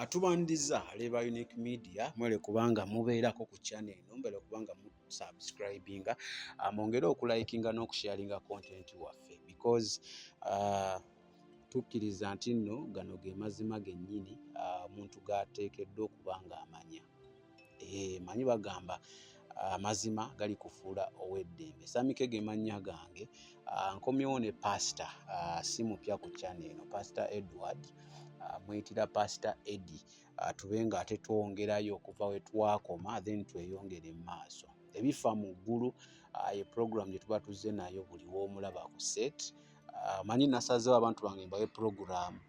Tubandiza leba Unique Media mwele kubanga mubeerako ku channel eno, mbele kubanga mu subscribinga, mwongere okulikinga n'okusharinga content waffe because tukkiriza nti nno gano ge mazima gennyini omuntu gateekeddwa okubanga amanya. Manyi bagamba amazima gali kufuula ow'eddembe. Samike ge mannya gange, nkomyewo ne pastor si mupya ku channel eno, Pastor Edward, muyitira Pastor Eddie, tubenga ate twongerayo okuva we twakoma then tweyongere mu maaso. Ebifa mu ggulu ye program gye tuba tuzze nayo buli w'omulaba ku set. Manyi nasazeewo abantu bange mbawe program.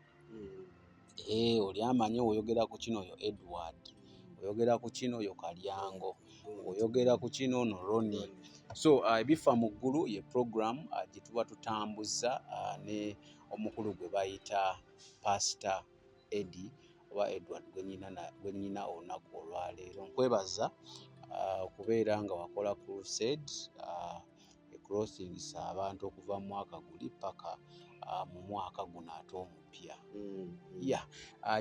Oli amanyi oyogera ku kino yo Edward, oyogera ku kino yo Kalyango, oyogera ku kino no Roni. So Ebifa mu ggulu ye program gye tuba tutambuza ne omukulu gwe bayita Pastor Eddie oba Edward gwe nnyina olunaku olwaleero. Nkwebaza okubeera nga wakola crusade crossings abantu okuva mu mwaka guli paka mu mwaka guno ate omupya.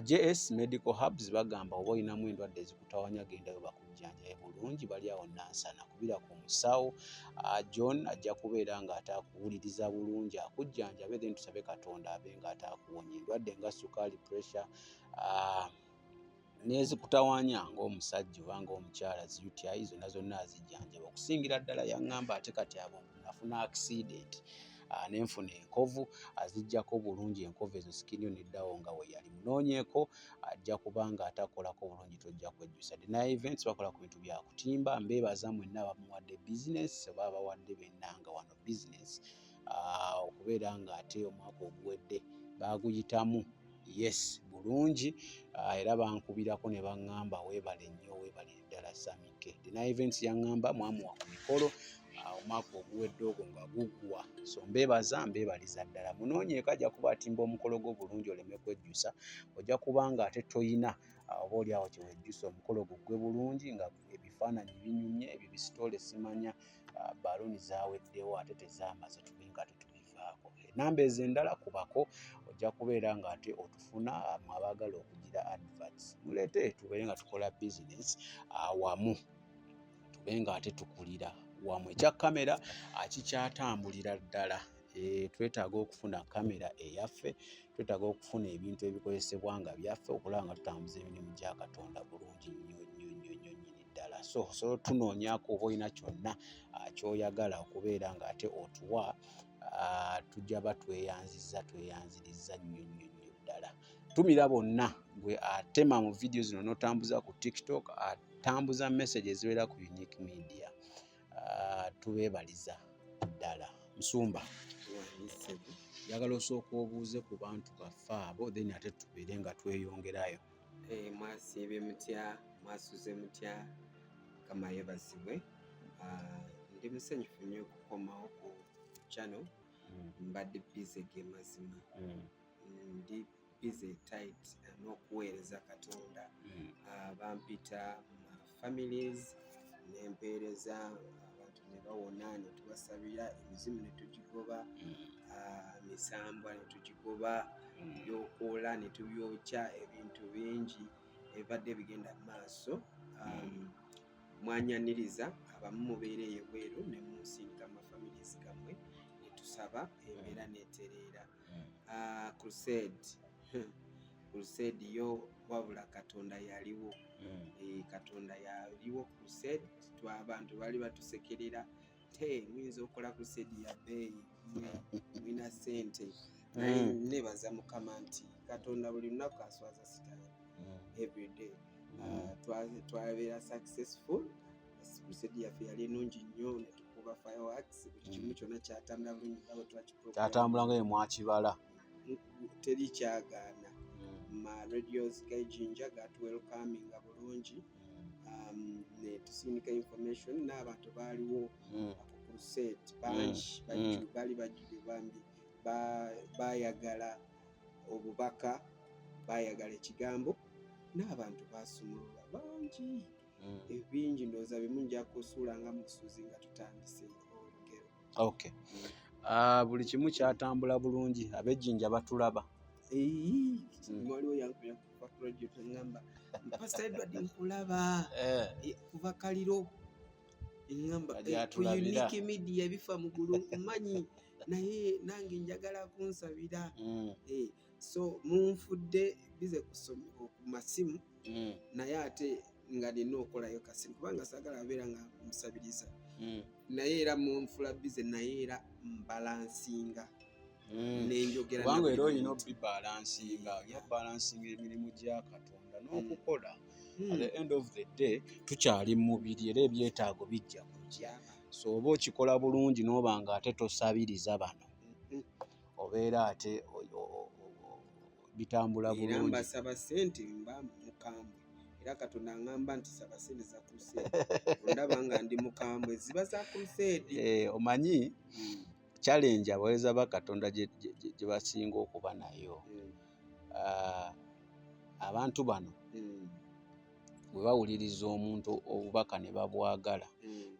JS Medical Hubs bagamba oba olinamu endwadde ezikutawanya gendayo bakujjanjabe bulungi, bali awo Nansana kubira ku musawo. John ajja kubeera nga atakuwuliriza bulungi akujjanjabe then tusabe Katonda abe nga atakuwonya endwadde nga sukaali, pressure nezikutawanya ng'omusajja oba ng'omukyala UTI zonna azijjanjaba. Okusingira ddala yaŋŋamba ate kati abo nafuna accident nenfuna enkovu azijjako bulungi, enkovu ezo sikiryo neddawo nga we yali. Munoonyeeko ajja kubanga atakolako bulungi tojja kwejjusa. Dena events bakola ku bintu bya kutimba. Mbeebaza mwenna abamuwadde business oba abawadde bennanga wano business okubeera nga ate omwaka oguwedde baaguyitamu yes bulungi, era bankubirako ne baŋŋamba weebale nnyo, weebale ddala Samike. Dena events yaŋŋamba mwamuwa ku mikolo omwaka oguwedde ogwo nga guggwa. So mbeebaliza ddala. Munoonyeeko ajja kuba atimba omukolo gwo bulungi oleme kwejjusa. Ojja kubanga ate toyina oba oli awo kye wejjusa omukolo guggwe bulungi nga ebifaananyi binyumye, ebyo bisitole simanya, baluni zaaweddewo ate tezaamaze tubenga ate tubivaako. Enamba ezo endala kubako ojja kubeera nga ate otufuna abaagala okugira adverts. Muleete tubeere nga tukola business awamu, tube nga ate tukulira wamu. Ekya kamera kikyatambulira ddala. Twetaaga okufuna kamera eyaffe, twetaaga okufuna ebintu ebikozesebwa nga byaffe okulaba nga tutambuza emirimu gya Katonda bulungi nnyo nnyini ddala. So tunoonyaako oba olina kyonna ky'oyagala okubeera nga ate otuwa, tujja tweyanziriza nnyo ddala. Tumira bonna gwe atema mu video zino n'otambuza ku TikTok, atambuza message eziwera ku Unique Media. Tubeebaliza ddala. Musumba njagala osooka obuuze ku bantu baffe abo then ate tubeere nga tweyongerayo. Mwasiibye mutya, mwasuze mutya, Mukama yeebazibwe. Ndi musanyufu nnyo okukomawo ku channel. Mbadde busy ge mazima, ndi busy tight n'okuweereza Katonda. Bampita mu families nempeereza abantu ne bawona, ne tubasabira, emizimu ne tugigoba, misambwa ne tugigoba, byokoola ne tubyokya, ebintu bingi ebibadde bigenda mu maaso. Mwanyaniriza abamu mubeere ebweru ne musindika mu families gammwe ne tusaba embeera neetereera. Crusade yo wabula Katonda yaliwo. Katonda yaliwo crusade. Abantu bali batusekerera, muyinza okukola crusade ya bbeeyi, mwina ssente. Neebaza Mukama nti Katonda buli lunaku aswaza sitaani everyday. Twabeera successful. Crusade yaffe yali ennungi nnyo, ne tukuba fireworks, buli kimu kyonna kyatambula bulungi nga bwe kyatambula nga bwe mwakibala. Teri kyagaana. Ma radios gayinja gatuwelcaminga bulungi, ne tusindika information n'abantu baaliwo ku crusade bangi bali bajjudde bambi, baayagala obubaka, baayagala ekigambo, n'abantu baasumulula bangi. Ebingi ndowooza bimu nja kusuula nga mu lusuuzi nga tutandise olugero. Buli kimu kyatambula bulungi, ab'ejjinja batulaba. Waliwo yankubira ku project ngamba Pastor Edward nkulaba kuva kaliro ngamba ku unique media Ebifa mugulu nkumanyi naye nange njagala kunsabira so munfudde bize kusoma ku masimu naye ate nga nina okolayo kasimu kubanga sagala abeera nga musabiriza naye era munfula bize naye era mbalansinga nenjogera kubanga era olina obibalansinga balansinga emirimu gya Katonda n'okukola at the end of the day tukyali mu mubiri era ebyetaago bijja kujja so oba okikola bulungi n'oba nga ate tosabiriza bano obeera ate bitambula bulungi era mbasaba ssente mba mukambwe era Katonda aŋŋamba nti saba ssente za crusade ondaba nga ndi mukambwe ziba za crusade omanyi challenge abaweereza ba Katonda gye basinga okuba nayo abantu bano bwe bawuliriza omuntu obubaka ne babwagala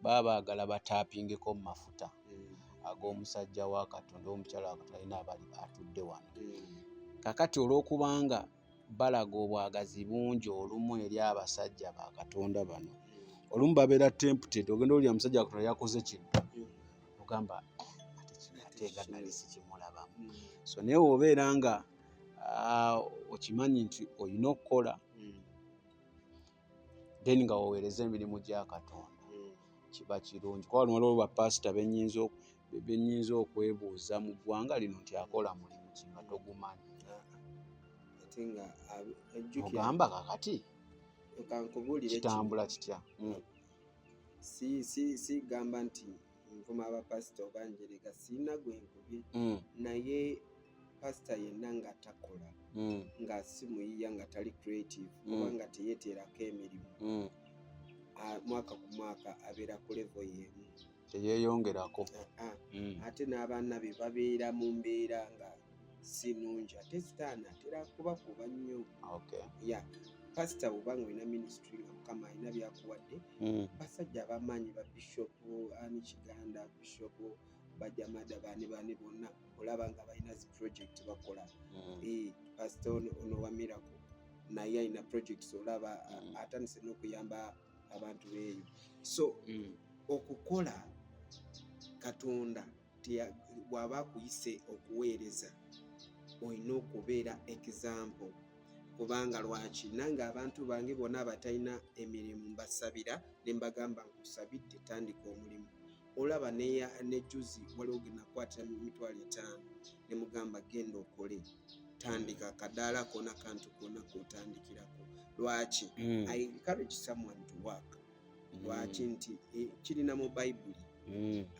baba baagala bataapingeko mu mafuta ag'omusajja wa Katonda omukyala wa Katonda alina abali atudde wano kakati olw'okubanga balaga obwagazi bungi olumu eri abasajja ba Katonda bano olumu babeera tempted ogenda olya musajja wa Katonda yakoze kino ogamba ate nga nali sikimulabamu so naye obeera nga okimanyi nti olina okukola then nga woweereza emirimu gya Katonda kiba kirungi kuba waliwo bapasita benyinza okwebuuza mu ggwanga lino nti akola mulimu ki nga togumanyi ogamba kakati kitambula kitya si gamba nti nvuma abapasita obanjerega siina gwe nkubye naye pasita yenna nga takola nga si muyiya nga tali creative oba nga teyeeterako emirimu mwaka ku mwaka abeera ku level y'emu teyeeyongerako ate n'abaana be babeera mu mbeera nga si nnungi ate sitaani atera kubakuba nnyo pasita bw'obanga olina ministry nga Mukama alina byakuwadde basajja abamaanyi ba bishopu ani Kiganda bishopu bajamada bani bonna olaba nga balina zi project bakola pasita ono wa miracle naye alina projects olaba atandise n'okuyamba abantu beeyo so okukola Katonda bw'aba akuyise okuweereza olina okubeera example kubanga lwaki nange abantu bange bonna abatalina emirimu mbasabira ne mbagamba nkusabidde tandika omulimu olaba ne juzi waliwo gye nakwata $5,000 ne mugamba genda okole tandika akadaala koona kantu koona k'otandikirako lwaki I encourage someone to work lwaki nti kirina mu Bayibuli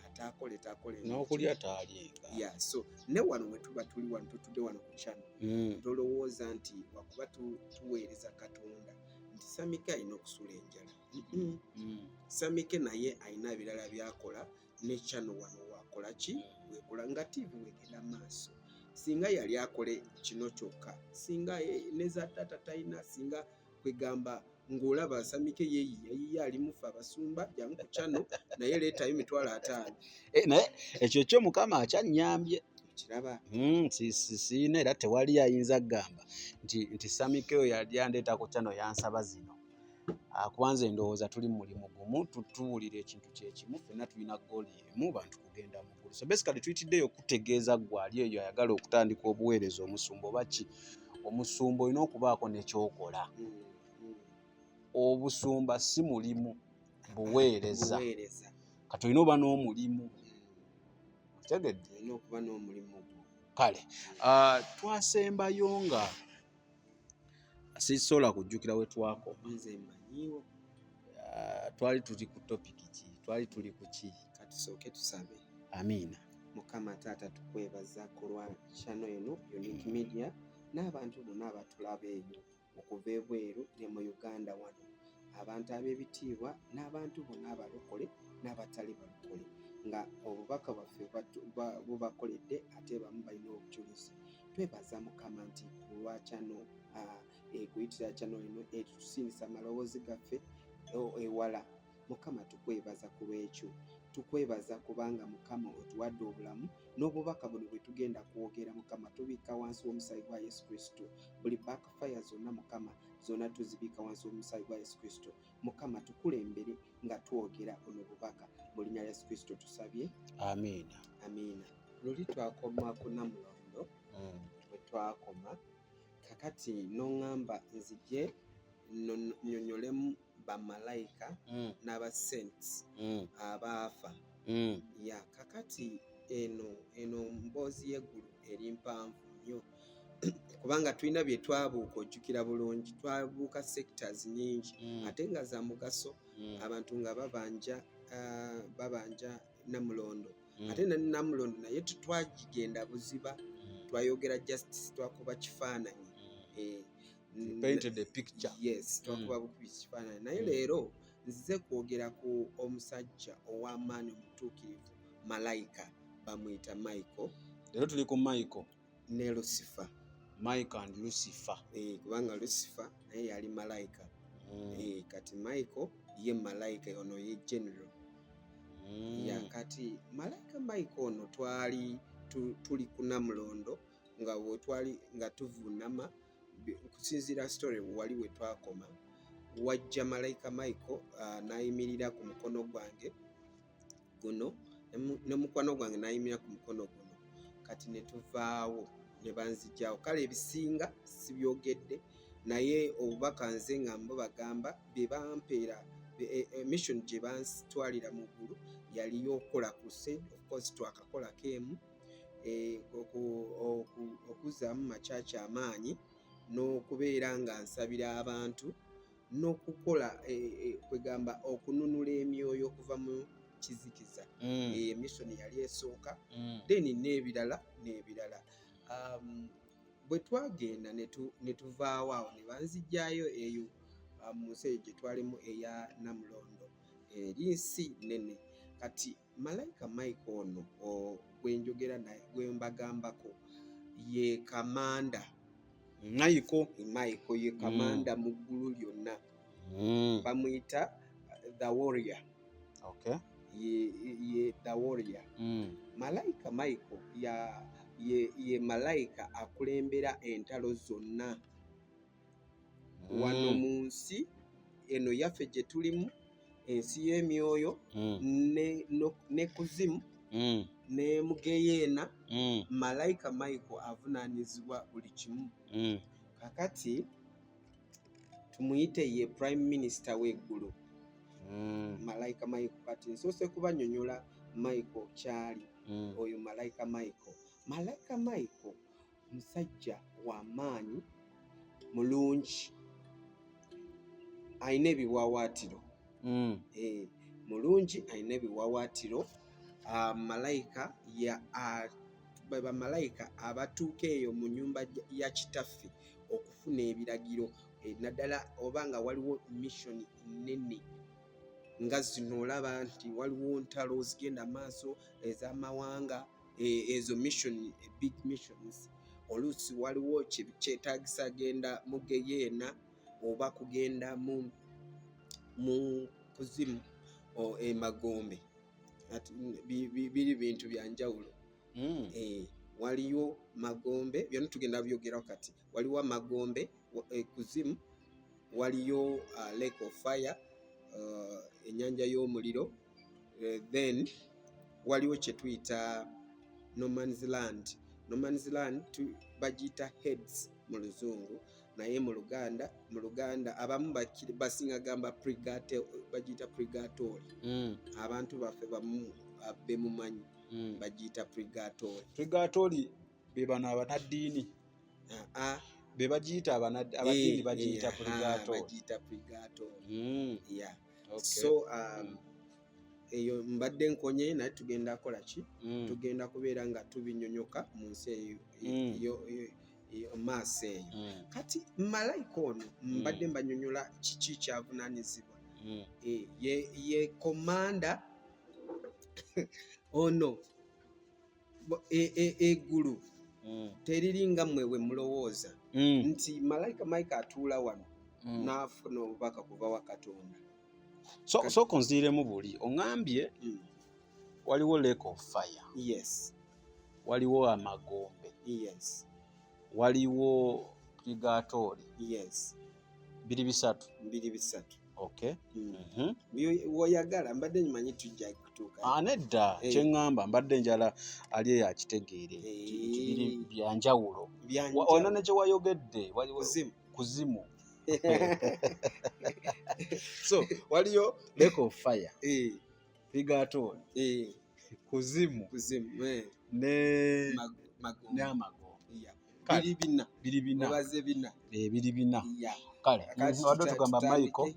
atakole n'okulya taalinga so ne wano we tuba tuli wano tutudde wano ku channel tolowooza nti wakuba tuweereza Katonda nti Samike alina okusula enjala Samike naye alina ebirala byakola ne channel wano wakola ki wekola nga TV wegenda maaso singa yali akole kino kyokka singa ne za data talina singa kwegamba ng'olaba Samike yeeyiya ali mufa abasumba jamu ku channel naye leetayo $50,000 naye ekyo kyo Mukama akyannyambye kiraba siina era tewali ayinza kugamba nti Samike oyo yali yandeeta ku channel yansaba zino kubanze ndowooza tuli mu mulimu gumu tutuwulira ekintu kyekimu ffenna tulina goali emu bantu kugenda mu ggulu so basically tuyitiddeyo okutegeeza gwali eyo ayagala okutandika obuweereza omusumba oba ki omusumba olina okubaako n'ekyokola obusumba si mulimu buweereza kati olina oba n'omulimu otegedde olina okuba n'omulimu kale twasembayo nga sisobola kujjukira we twakoma nze mmanyiiwo twali tuli ku topiki ki twali tuli ku ki katusooke tusabe amiina Mukama taata tukwebaza ku lwa channel eno Unique Media n'abantu bonna abatulaba eyo okuva ebweru ne mu Uganda wano abantu ab'ebitiibwa n'abantu bonna abalokole n'abatali balokole nga obubaka bwaffe bubakoledde ate bamu balina obujulizi twebaza Mukama nti ku lwa channel kuyitira channel eno etusingisa amaloboozi gaffe ewala Mukama tukwebaza ku lw'ekyo, tukwebaza kubanga Mukama otuwadde obulamu n'obubaka buno bwe tugenda kwogera. Mukama tubika wansi w'omusaayi gwa Yesu Kristo, buli backfire zonna Mukama zonna tuzibika wansi w'omusaayi gwa Yesu Kristo. Mukama tukulembere nga twogera buno bubaka, mu linnya lya Yesu Kristo tusabye, amiina. Amiina. Luli twakoma ku Namulondo, bwe twakoma kakati n'oŋŋamba nzije nnyonnyolemu bamalayika n'abasaints abaafa. Ya kakati eno mboozi y'eggulu eri mpanvu nnyo kubanga tulina bye twabuuka, ojjukira bulungi, twabuuka sectors nyingi ate nga za mugaso, abantu nga babanja Namulondo. Ate na Namulondo naye twagigenda buziba, twayogera justice, twakuba kifaananyi, painted a picture. Yes, twakuba bukubi kifaananyi. Naye leero nzize kwogera ku omusajja ow'amaanyi omutuukirivu, malayika bamuyita Michael. Leero tuli ku Michael ne Lucifer. Michael and Lucifer. Kubanga Lucifer naye yali malayika. Kati Michael ye malayika ono ye general. Ya kati malayika Michael ono tuli ku Namulondo nga tuvuunama, kusinziira story wali we twakoma, wajja malayika Michael n'ayimirira ku mukono gwange guno ne mukwano gwange n'ayimirira ku mukono guno. Kati ne tuvaawo ne banzijjawo. Kale ebisinga sibyogedde, naye obubaka nze nga mbagamba bye bampeera, mission gye bantwalira mu ggulu yali y'okukola crusade. Of course twakakolako emu, okuzzaamu makyaki amaanyi n'okubeera nga nsabira abantu n'okukola kwegamba okununula emyoyo okuva mu kizikiza. Mission yali esooka, then n'ebirala. Bwe twagenda ne tuvaawo awo ne banzijjayo eyo mu nsi eyo gye twalimu eya Namulondo, eri nsi nene. Kati malayika Michael ono gwenjogera naye, gwe mbagambako, ye kamanda. Michael ye kamanda mu ggulu lyonna. Bamuyita the warrior. Okay. Ye the warrior. Malayika Michael ye malayika akulembera entalo zonna wano mu nsi eno yaffe gye tulimu, ensi y'emyoyo ne kuzimu ne mugeyeena. Malayika Michael avunaanyizibwa buli kimu. Kakati tumuyite ye prime minister w'eggulu, malayika Michael. Kati nsoose kubanyonyola Michael kyali. Oyo malayika Michael. Malayika Michael musajja w'amaanyi, mulungi, alina ebiwawaatiro. Mulungi, alina ebiwawaatiro. Malayika bamalayika abatuuka eyo mu nnyumba ya kitaffe okufuna ebiragiro, naddala oba nga waliwo mission nnene nga zino, olaba nti waliwo ntalo zigenda maaso ez'amawanga, ezo mission, big missions. Oluusi waliwo kyetaagisa genda mu geyeena oba kugenda mu kuzimu, emagombe. Biri bintu bya njawulo. Waliyo magombe, byonna tugenda byogeraho kati. Waliwo amagombe kuzimu, waliyo lake of fire, ennyanja y'omuliro, then waliwo kye tuyita no man's land. No man's land bagiyita heads mu luzungu, naye mu Luganda abamu basinga gamba bagiyita purgatory. Abantu baffe bamu bemumanyi bagiyita purgatory. Purgatory be bano abanaddiini. Be bagiyita abaddiini bagiyita purgatory. Bagiyita purgatory. Yeah. Okay. So eyo mbadde nkonye, naye tugenda kola ki? Tugenda kubeera nga tubinyonyoka mu nsi eyo maaso eyo. Kati malayika ono mbadde mbanyonyola kiki kyavunaanyizibwa. Ye komanda ono egulu teriringa mmwe we mulowooza nti malayika Michael atuula wano n'afuna obubaka kuva wa Katonda. so konziremu buli oŋambye waliwo lake of fire, yes, waliwo amagombe, yes, waliwo purgatory, yes, biri bisatu. Okay. Woyagala mbadde nyimanyi tujja kutuuka. Nedda kyeŋŋamba mbadde njala ali eyakitegeere biri byanjawulo. Ono ne gye wayogedde kuzimu. So waliyo lake of fire, purgatory, kuzimu ne amagombe. Biri bina. Kale wadde tugamba Michael,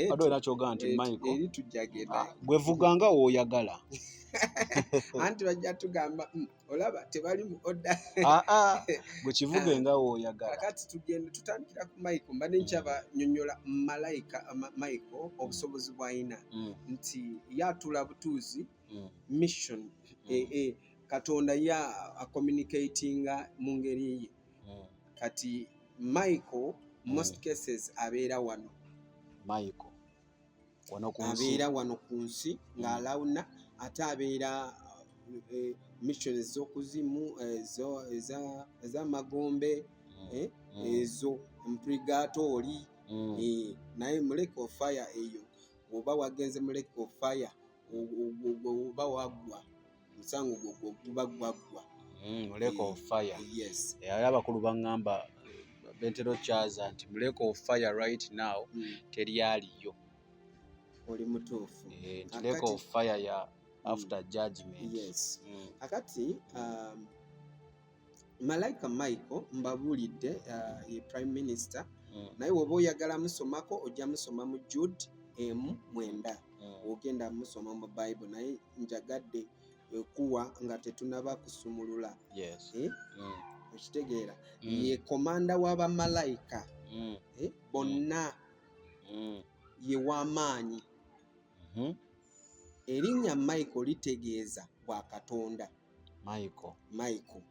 wadde olina kyogamba nti Michael gwevuganga w'oyagala. Anti bajja tugamba olaba tebali mu oda. Gwe kivuge nga w'oyagala. Kakati tugenda tutandikira ku Michael, mbadde nkyaba nnyonnyola malayika Michael obusobozi bw'alina nti yatula butuuzi mission Katonda ya communicatinga mu ngeri ye. Kati Michael most cases abeera wano. Michael abeera wano ku nsi ng'alawuna ate abeera mission ez'okuzimu ez'amagombe ezo purgatory naye mu lake of fire eyo oba wagenze mu lake of fire oba waggwa musango gwo guba gwaggwa mu lake of fire. Yes. Era abakulu baŋŋamba Bentero Chaza nti mu lake of fire right now teryaliyo. Oli mutuufu. Nti lake of fire ya after judgment. Yes. Akati Malayika Michael mbabuulidde ye prime minister naye woba oyagala musomako ojja musoma mu Jude 9 ogenda musoma mu Bible naye njagadde kuwa nga tetunaba kusumulula. Yes. Okitegeera ye komanda w'abamalayika bonna ye w'amaanyi. Erinnya Michael litegeeza bwa Katonda. Michael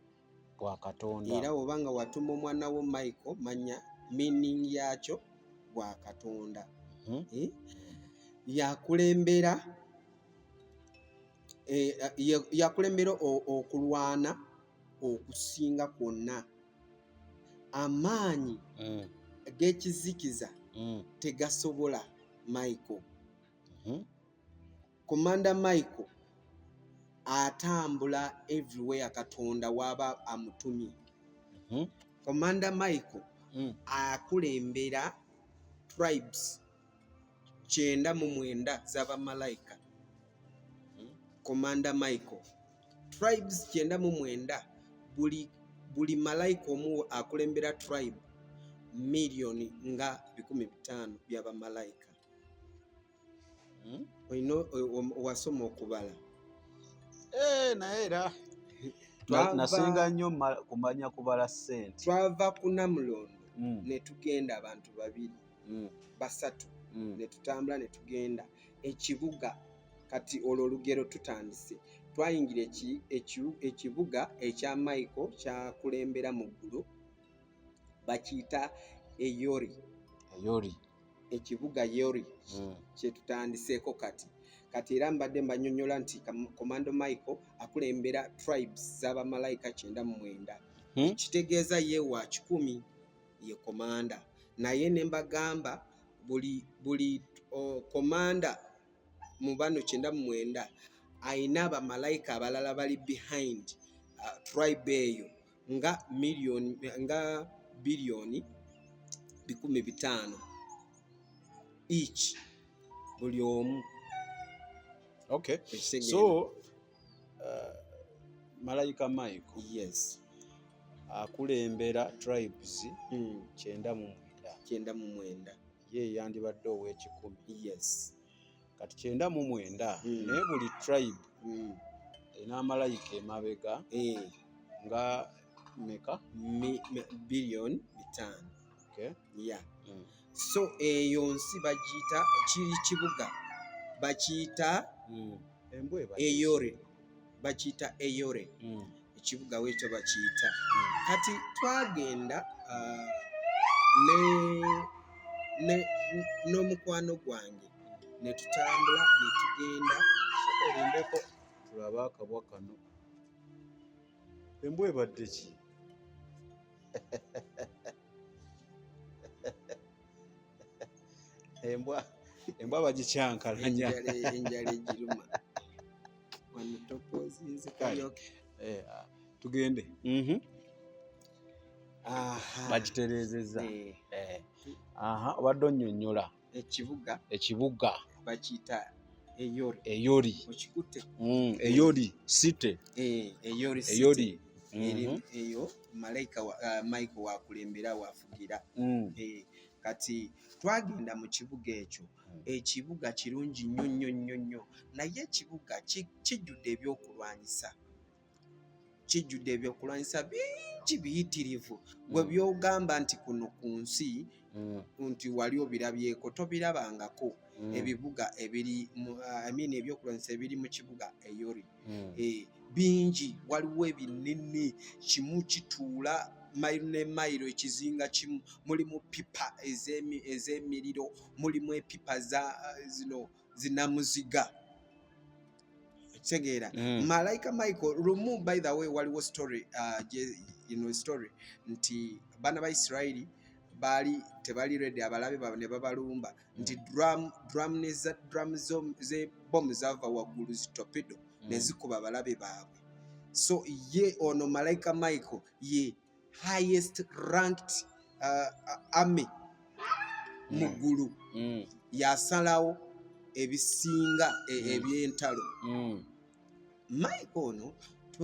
bwa Katonda. Era obanga watuma omwana wo Michael manya meaning yakyo bwa Katonda. Yakulembera okulwana okusinga kwonna. Amaanyi g'ekizikiza tegasobola Michael. Komanda Michael atambula everywhere Katonda waba amutumye. Komanda Michael akulembera tribes 99 z'abamalayika. Komanda Michael tribes 99 buli malayika omu akulembera tribe milioni nga 15,000 by'abamalayika. Oyino wasoma okubala. Naye era nasinga nnyo kumanya kubala ssente. Twava ku Namulondo ne tugenda abantu babiri basatu ne tutambula ne tugenda ekibuga. Kati olwo olugero tutandise twayingira ekibuga ekya Michael kyakulembera mugulu bakiyita Eyori. Ekibuga Yori kyetutandiseeko kati era mbadde mbanyonnyola nti komando Michael akulembera tribes z'abamalayika 99. Kitegeeza ye wa 10 ye komanda naye ne mbagamba buli komanda mu bano 99 ayina abamalayika abalala bali behind tribe eyo nga bilioni 15,000 each buli omu. Okay. So Malayika Michael yes akulembera tribes 99 ye yandibadde ow'ekikumi. Yes. Kati 99 naye buli tribe erina amalayika emabega nga meka bilioni 5. Okay. Yeah. So eyo nsi bagiyita kiri kibuga bakiyita Eyore. Bakiyita Eyore. Ekibuga weekyo bakiyita. Kati twagenda n'omukwano gwange ne tutambula ne tugenda olindeko tulabe akabwa kano. Embwa ebadde ki? embwa bagikyankalanya. enjala egiruma wano topozinze kalyoke. Tugende. Bagitereezezza. Obadde onnyonnyola ekibuga bakiyita eyori. okikutte Eyori site. eyori eyo malayika Michael wakulembera wafugira. Kati twagenda mu kibuga ekyo. Ekibuga kirungi nnyo naye ekibuga kijjudde ebyokulwanyisa bingi biyitirivu. Gwe byogamba nti kuno ku nsi nti wali obirabyeko tobirabangako. Ebibuga ebiri ebyokulwanyisa ebiri mu kibuga eyori bingi. Waliwo ebinene, kimu kituula mayiro ne mayiro, ekizinga kimu. Mulimu pipa ez'emiriro, mulimu epipa zino zinamuziga. Kitegeera. Malayika Michael lumu, by the way, waliwo story story nti bana ba Isiraeli bali tebali ready, abalabe baabwe ne babalumba nti drum ze bomu zava waggulu zitopedo ne zikuba abalabe baabwe. So ye ono Malayika Michael ye highest ranked army mugulu. Yasalawo ebisinga eby'entalo. Michael ono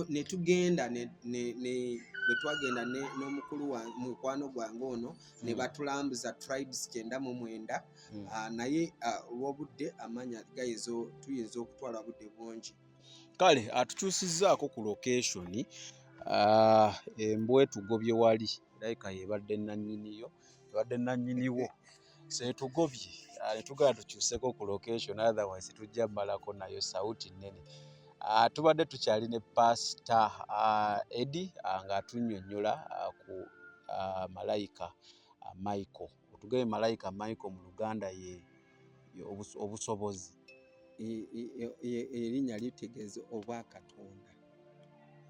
ne tugenda bwe twagenda n'omukulu wa mukwano gwange ono ne batulambuza tribes 99 naye olw'obudde amanya tuyinza okutwala budde bungi. Kale atukyusizzaako ku location. Embwa etugobye wali like yebadde nannyiniwo setugobye ne tugala tukyuseko ku location, otherwise tujja malako nayo sauti nnene. Tubadde tukyali ne Pastor Eddie ng'atunnyonnyola ku Malayika Michael. Otugebe Malayika Michael mu Luganda ye obusobozi. Erinnya litegeeza obwakatonda.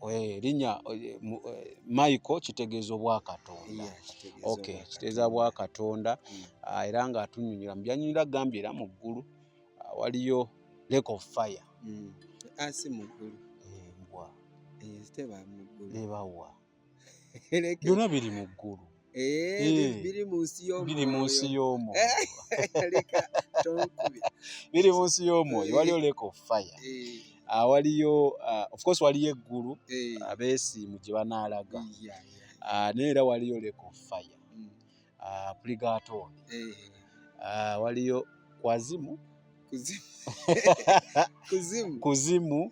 Erinnya Michael kitegeeza obwakatonda. Okay, kitegeeza obwakatonda. Era ng'atunnyonnyola mu byanyumira gambye era mu ggulu waliyo lake of fire. Asi mu ggulu. Embwa teba mu ggulu. Ebawa. Byonna biri mu ggulu. Biri mu nsi y'omwoyo. Leka tonkubi. Biri mu nsi y'omwoyo. Waliyo lake of fire. Waliyo of course waliyo eggulu abeesiimu gye banaalaga. Naye era waliyo lake of fire. Purgatory. Waliyo kwazimu. Kuzimu.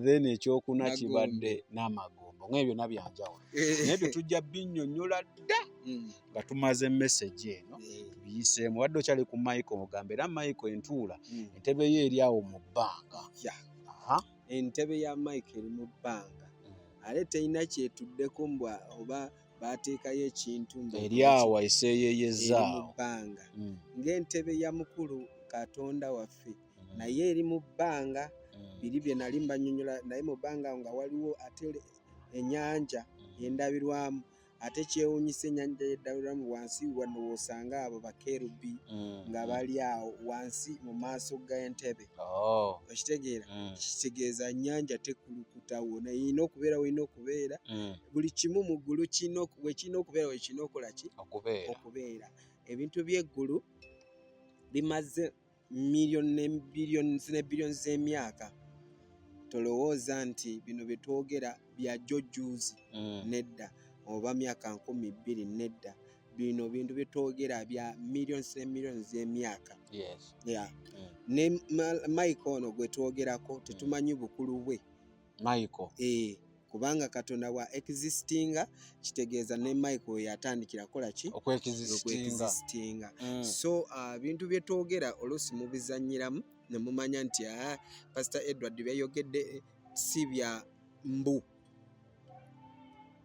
Then ekyokuna kibadde n'amagombo. Ng'ebyo byonna byanjawulo. Naye byo tujja binnyonnyola dda nga tumaze message eno tubiyiseemu. Wadde okyali ku Michael mugambe era Michael entuula entebe ye eri awo mu bbanga. Entebe ya Michael eri mu bbanga. Ale teyina kyetuddeko mbwa oba baateekayo ekintu eri awo eseeyeeyezaawo mu bbanga ng'entebe ya mukulu Katonda waffe naye eri mu bbanga. Biri bye nali mbanyonnyola naye mu bbanga nga waliwo ate ennyanja endabirwamu. Ate kyewuunyisa ennyanja y'endabirwamu wansi wano w'osanga abo bakerubi nga bali awo wansi mu maaso g'entebe. Okitegeera? Kitegeeza nnyanja tekulukuta wonna. Erina okubeera buli kimu mu ggulu we kirina okubeera we kirina okukola ki? Okubeera. Ebintu by'eggulu bimaze millions ne billions z'emyaka. Tolowooza nti bino bye twogera bya jjojuuzi nedda oba myaka 20,000 nedda. Bino bintu bye twogera bya millions ne millions z'emyaka. Ne Michael ono gwe twogerako tetumanyi bukulu bwe. Michael. Kubanga Katonda wa existinga kitegeeza ne Michael yatandikira kola ki? Okweexistinga. So bintu bye twogera oluusi mubizannyiramu ne mumanya nti Pastor Edward byayogedde si bya mbu.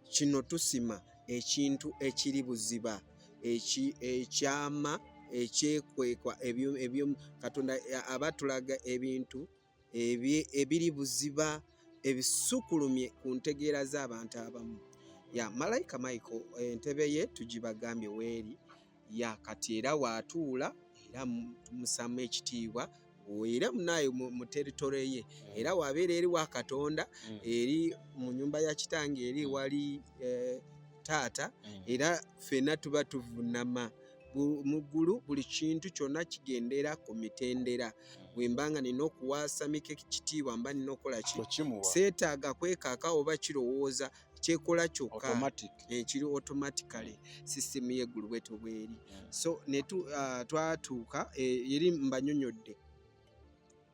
Kino tusima ekintu ekiri buziba ekyama ekyekwekwa ebyo Katonda abatulaga ebintu ebiri buziba ebisukulumye ku ntegeera z'abantu abamu. Malayika Michael entebe ye tugibagambye weeri kati era waatuula era tumussaamu ekitiibwa era munaye mu teritole ye era wabeera eri wa Katonda eri mu nnyumba ya kitange eri wali taata era ffenna tuba tuvunama muggulu buli kintu kyonna kigendera ku mitendera. Bwe mbanga nina okuwaasa Mika ekitiibwa mba nina okukola ki seetaaga kwekaaka oba kirowooza kyekola kyokka kiri automatically system y'eggulu bwetyo bweri. So ne twatuuka eri mbanyonyodde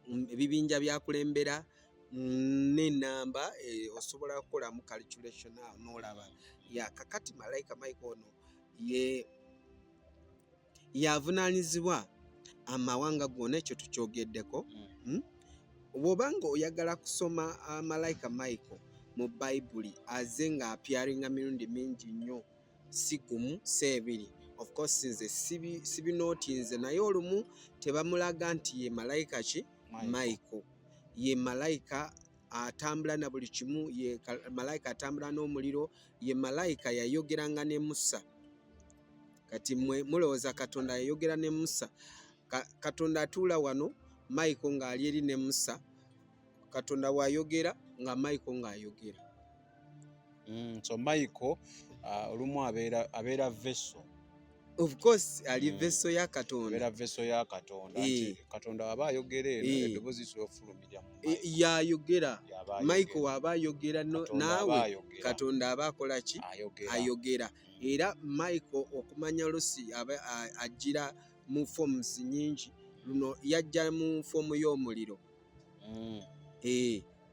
ebibinja byakulembera n'ennamba osobola kukolamu calculation n'olaba kakati Malayika Michael ono yavunaanyizibwa amawanga gonna, ekyo tukyogeddeko. Bw'obanga oyagala kusoma Malayika Michael mu Bayibuli aze nga apyaringa mirundi mingi nnyo, si gumu si ebiri. Of course nze sibinootinze naye olumu tebamulaga nti ye malayika ki Michael, ye malayika atambula na buli kimu, ye malayika atambula n'omuliro, ye malayika yayogeranga ne Musa. Kati mwe mulowooza Katonda yayogera ne Musa, Katonda atuula wano, Michael ng'ali eri ne Musa, Katonda wayogera nga Michael ng'ayogera. So Michael olumu abeera vessel. Of course ali vessel ya Katonda. Abeera vessel ya Katonda. Katonda aba ayogera eddoboozi lisoofulumira mu yayogera. Michael aba ayogera naawe Katonda aba akola ki? Ayogera. Era Michael okumanya Lucy ajjira mu forms nyingi, luno yajja mu fomu y'omuliro.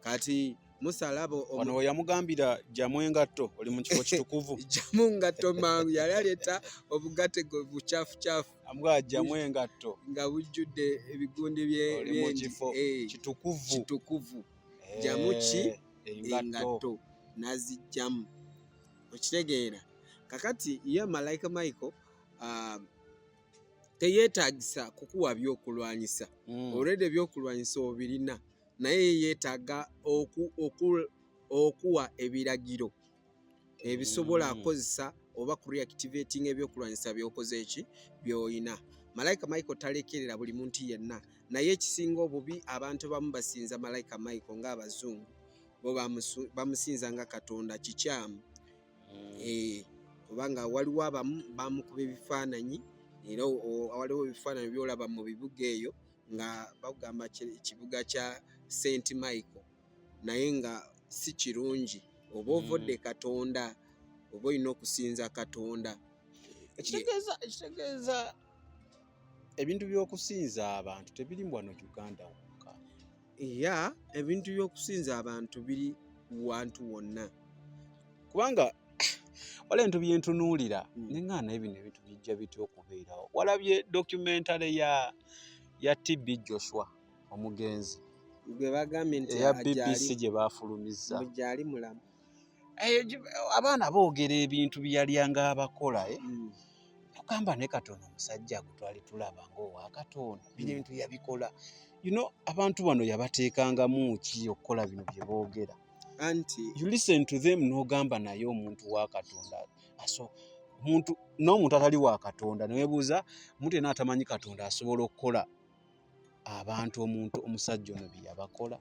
Kati Musa alabo wano yamugambira jamu engatto oli mu kifo kitukuvu. Jamu ngatto mangu yali aleeta obugate bucaafu amugamba jamu engatto nga bujjudde ebigundi bye mu kifo kitukuvu. Jamu ki engatto nazijjamu, okitegeera. Kakati ye Malayika Michael teyeetagisa kukuwa byokulwanyisa, already ebyokulwanyisa obirina, naye yeetaaga okuwa ebiragiro ebisobola akozesa oba ku reactivating ebyokulwanyisa byokoze eki byoyina. Malayika Michael talekerera buli muntu yenna, naye ekisinga obubi abantu bamu basinza Malayika Michael ng'abazungu, bo bamusinza nga Katonda kikyamu. Kubanga waliwo abamu bamukuba ebifaananyi, era waliwo ebifaananyi byolaba mu bibuga eyo nga bagamba ekibuga kya St. Michael, naye nga si kirungi. Oba ovodde Katonda, oba olina okusinza Katonda. Ekitegeeza ebintu by'okusinza abantu tebiri wano Uganda wokka. Ebintu by'okusinza abantu biri wantu wonna, kubanga wala ebintu byentunuulira neŋŋaana ebino ebintu bijja bitya okubeerawo. Walabye documentary ya TB Joshua omugenzi gwe bagambye nti eya BBC gye baafulumizza, gyali mulamu. Abaana boogera ebintu byalyanga abakola. Tugamba ne Katonda omusajja gwe twali tulaba ng'owa Katonda bintu yabikola. Abantu bano yabateekangamu ki okukola bino bye boogera? You listen to them n'ogamba naye omuntu wa Katonda. N'omuntu atali wa Katonda neweebuuza omuntu yenna atamanyi Katonda asobola okukola abantu omusajja ono bye yabakola?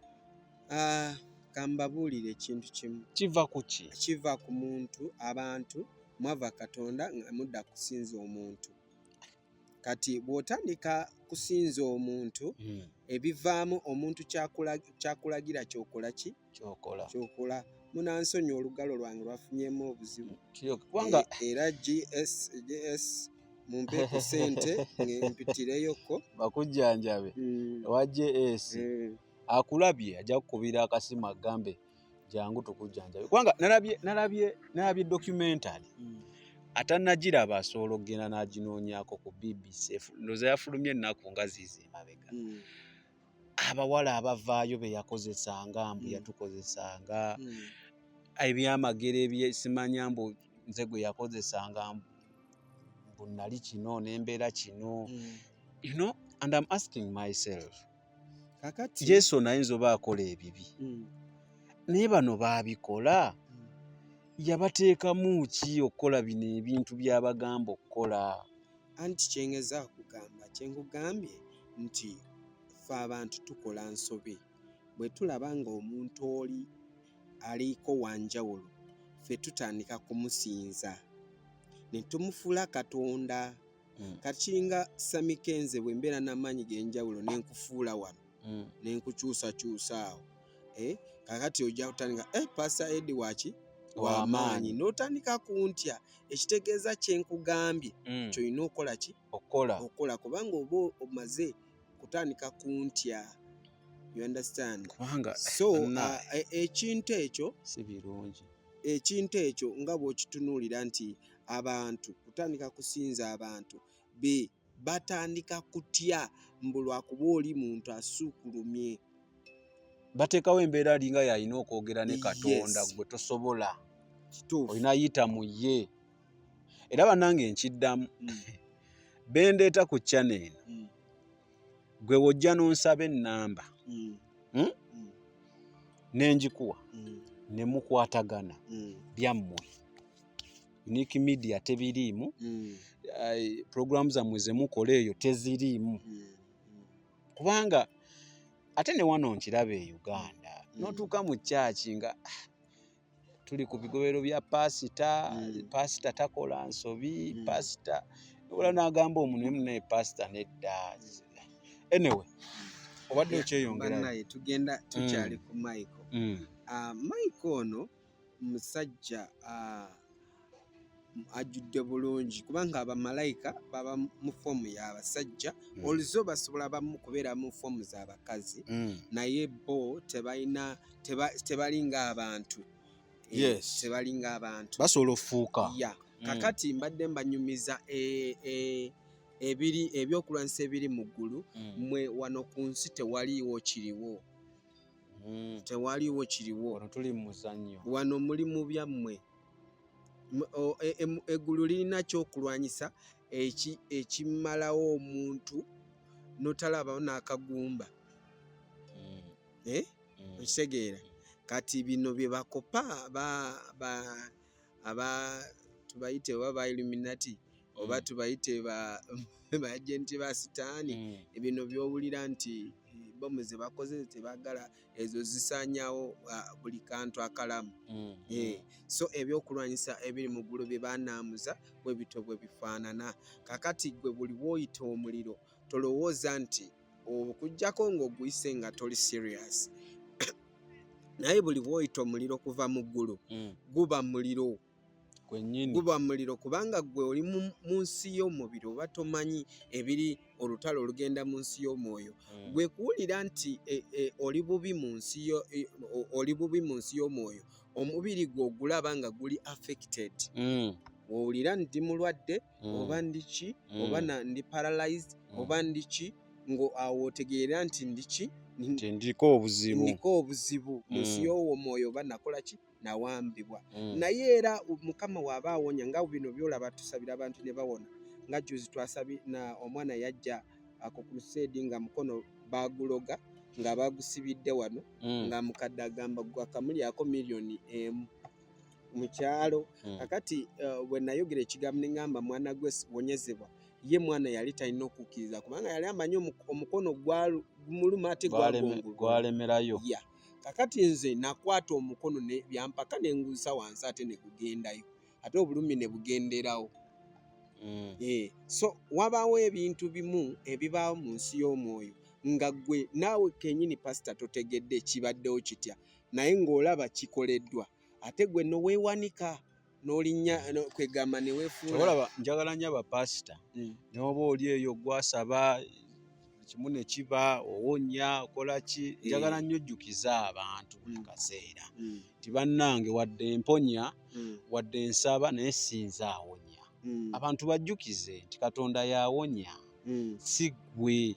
Kambabuulire ekintu kimu. Kiva ku ki? Kiva ku muntu. Abantu mwava Katonda nga mudda kusinza omuntu. Kati bw'otandika kusinza omuntu, ebivaamu omuntu kyakulagira kyokola ki? Kyokola. Munansonyi olugalo lwange lwafunyemu obuzibu. Era GS mumpeeko ssente ng'empitireyoko bakujjanjabe. Owa GS akulabye ajja kukubira akasimu agambe jangu tukujjanjabe. Kubanga nalabye documentary atannagiraba asobola okugenda n'aginoonyaako ku BBC. Ndowooza yafulumye ennaku nga ziizi emabega. Abawala abavaayo be yakozesanga mbu yatukozesanga, ebyamagero simanya mbu nze gwe yakozesanga bunali kino nembeera kino you know, and I'm asking myself kakati Yesu nayinza oba akola ebibi naye bano baabikola yabateekamu ki okukola bino ebintu by'abagamba okukola anti kyengeza kugamba kyengugambye nti ffe abantu tukola nsobi bwe tulaba nga omuntu oli aliko wanjawulo ffe tutandika kumusinza ne tumufuula katonda kakinga samikenze bwe mbeera n'amaanyi g'enjawulo ne nkufuula wano ne nkukyusakyusa awo kakati ojja kutandika Pastor Eddie waki w'amaanyi n'otandika kuntya ekitegeeza kye nkugambye ky'olina okukola ki okukola kubanga oba omaze kutandika kuntya. You understand? So ekintu ekyo si birungi. Ekintu ekyo nga bw'okitunuulira nti abantu kutandika kusinza abantu batandika kutya mbu lwakuba oli muntu asuukulumye. Bateekawo embeera alinga yalina okwogera ne Katonda gwe tosobola. Olina yita mu ye. Era bannange nkiddamu bendeeta ku channel eno gwe wojja n'onsaba ennamba nenjikuwa ne mukwatagana byammwe Unique Media tebiriimu program zammwe ze mukola eyo teziriimu kubanga ate ne wano nkiraba e Uganda n'otuuka mu kyaki nga tuli ku bigobero bya pasita takola nsobi pasita wala n'agamba omuntu naye pasita nedda. Anyway obadde okyeyongera naye tugenda tukyali ku Michael. Michael ono musajja ajjudde bulungi kubanga abamalayika baba mu fomu y'abasajja oluzo basobola bamu kubeera mu fomu z'abakazi naye bo tebalinga abantu. Yes. Tebalinga abantu basobola ofuuka. Kakati mbadde mbanyumiza ebyokulwanyisa ebiri mu ggulu mwe wano ku nsi tewaliiwo kiriwo. Tewaliiwo kiriwo. Wano tuli mu muzannyo. Wano muli mu byammwe. Eggulu lirina kyokulwanyisa ekimalawo omuntu n'otalabawo n'akagumba. Okitegeera? Kati bino bye bakopa tubayite oba ba Illuminati oba tubayite ba agenti ba sitaani bino by'owulira nti bomu ze bakoze tebagala ezo zisaanyawo buli kantu akalamu. So ebyokulwanyisa ebiri mu ggulu bye banaamuza bwe bito bwe bifaanana. Kakati gwe buli bw'oyita omuliro tolowooza nti okuggyako ng'oguyise nga toli serious naye buli bw'oyita omuliro kuva mu ggulu guba muliro. Guba muliro kubanga gwe oli mu nsi y'omubiri oba tomanyi ebiri olutalo olugenda mu nsi y'omwoyo. Gwe kuwulira nti oli bubi mu nsi y'omwoyo omubiri gwe ogulaba nga guli affected. Owulira ndi mulwadde oba ndiki oba ndi paralyzed oba ndiki awo otegeera nti ndiki ndiko obuzibu mu nsi y'omwoyo oba nakola ki nawambibwa. Naye era Mukama w'aba awonya nga bino byolaba tusabira abantu ne bawona nga juzi twasabi na omwana yajja ku crusade nga mukono baguloga nga bagusibidde wano nga mukadde agamba gwakamulyako miliyoni emu mu kyalo. Kakati bwe nayogera ekigambo ne ngamba mwana gwe wonyezebwa ye mwana yali talina okukkiriza kubanga yali amanyi omukono gumuluma ate gwalemerayo. Kakati nze nakwata omukono byampaka ne nguusa wansi ate ne gugendayo ate obulumi ne bugenderawo. So wabaawo ebintu bimu ebibaawo mu nsi y'omwoyo nga gwe naawe kennyini pasita totegedde kibaddewo kitya naye ng'olaba kikoleddwa ate gwe noweewanika n'olinnya kwegamba ne weefuula. Olaba njagala nnyo abapasita n'oba oli eyo gwasaba kimu ne kiba owonya okola ki njagala nnyo ojjukiza abantu buli kaseera nti bannange wadde emponya wadde nsaba naye sinza awonya. Abantu bajjukize nti Katonda y'awonya si ggwe.